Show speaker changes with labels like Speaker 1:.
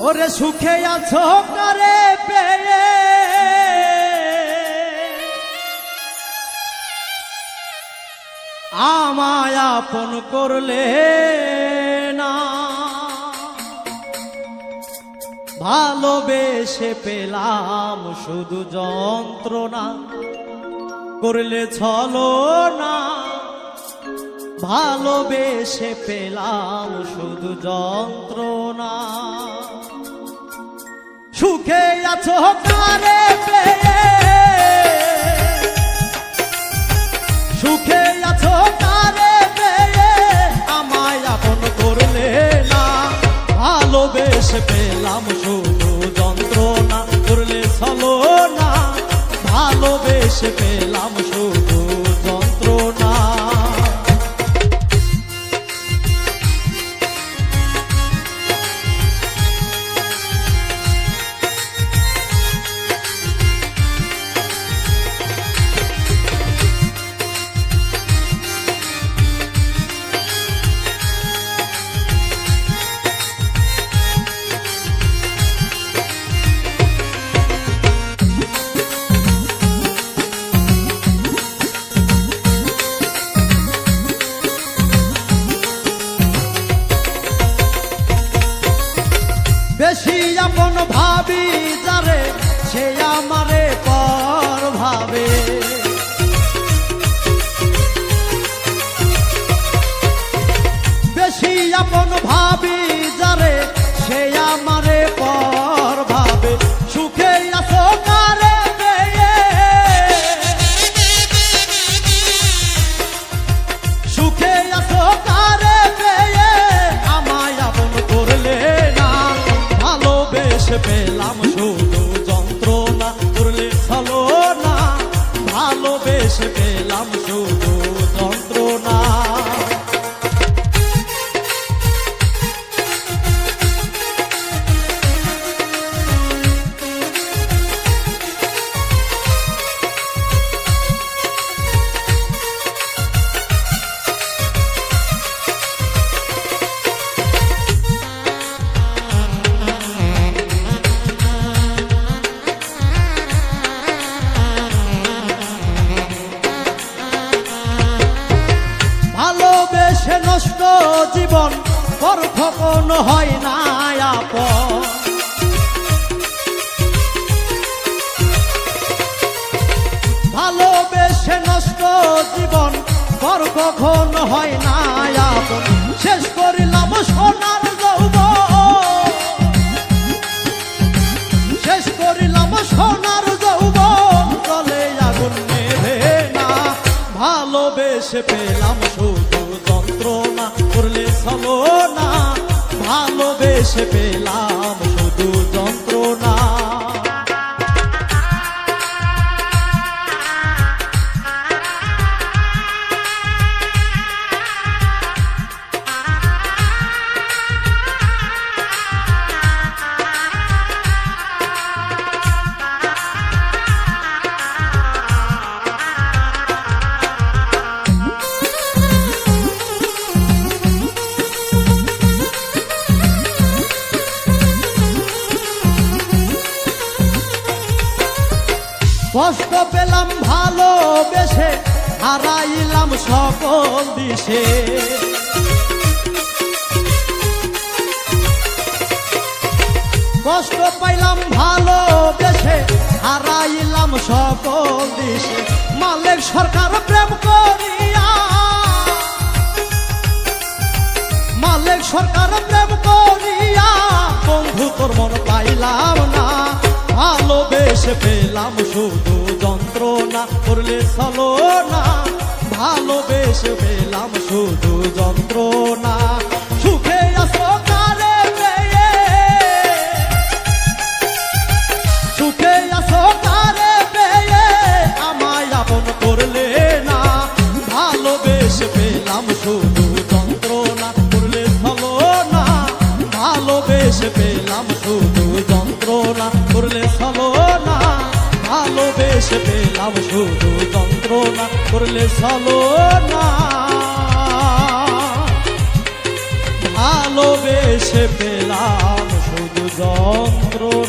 Speaker 1: ওরে সুখে আছো কারে পেয়ে আমায় আপন করলে না, ভালোবেসে পেলাম শুধু যন্ত্রণা, করলে ছলনা। ভালোবেসে পেলাম শুধু যন্ত্রণা। সুখে আছো কারে পেয়ে, সুখে আছো কারে পেয়ে আমায় আপন করলে না, ভালোবেসে পেলাম শুধু যন্ত্রণা, করলে ছলনা। ভালোবেসে পেলাম শুধু যন্ত্রণা। বেশি আপন ভাবি যারে সে আমারে পর ভাবে, বেশি আপন ভাবি যারে সে আমারে পর ভাবে। সুখে আছো কারে পেয়ে, সুখে আছো কারে পেয়ে আমায় আপন করলে না, ভালোবেসে পেলাম শুধু যন্ত্রণা, করলে ছলনা। ভালোবেসে পেলাম শুধু যন্ত্রণা। ভালোবেসে নষ্ট জীবন পর কখনো হয় না আপন, ভালোবেসে নষ্ট জীবন পর কখনো হয় না আপন। শেষ করিলাম সোনার যৌবন, শেষ করিলাম সোনার যৌবন, জলে আগুন নেভে না। ভালোবেসে পেলাম শুধু যন্ত্রণা, করলে ছলনা। ভালোবেসে পেলাম শুধু যন্ত্রণা। কষ্ট পেলাম ভালোবেসে, হারাইলাম সকল দিশে। কষ্ট পাইলাম ভালোবেসে, হারাইলাম সকল দিশে। মালিক সরকার প্রেম করিয়া, মালিক সরকার প্রেম করিয়া বন্ধু তোর মন পাইলাম না। ভালোবেসে পেলাম শুধু যন্ত্রণা, করলে ছলনা। ভালোবেসে পেলাম শুধু যন্ত্রণা। সুখে আছো কারে পেয়ে, সুখে আছো কারে পেয়ে আমায় আপন করলে না, ভালোবেসে পেলাম শুধু যন্ত্রণা, করলে ছলনা। ভালোবেসে পেলাম শুধু যন্ত্রণা, করলে ছলনা। ভালোবেসে পেলাম শুধু যন্ত্রণা, করলে ছলনা। ভালোবেসে পেলাম শুধু যন্ত্রণা।